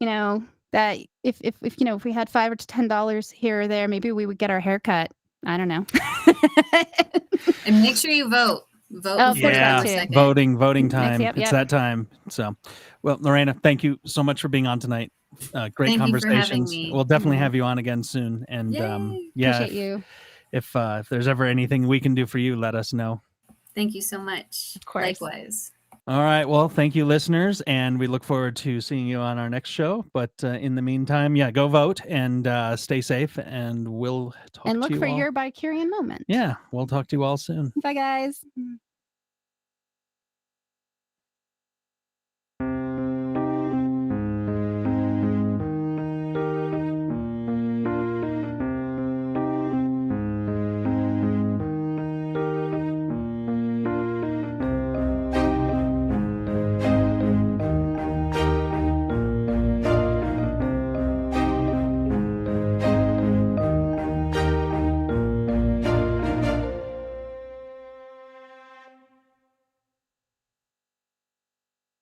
That if we had $5 or $10 here or there, maybe we would get our hair cut. I don't know. And make sure you vote. vote Oh, before Yeah, November 2nd. voting time. Yep, It's yep. that time. So, well, Lorena, thank you so much for being on tonight. Great Thank you for having conversations. me. We'll definitely Yeah. have you on again soon. And Yay. yeah, Appreciate you. if there's ever anything we can do for you, let us know. Thank you so much. Of course. Likewise. All right. Well, thank you, listeners, and we look forward to seeing you on our next show. But in the meantime, yeah, go vote and stay safe, and we'll talk And to look you for all. your Bicurian moment. Yeah, we'll talk to you all soon. Bye, guys.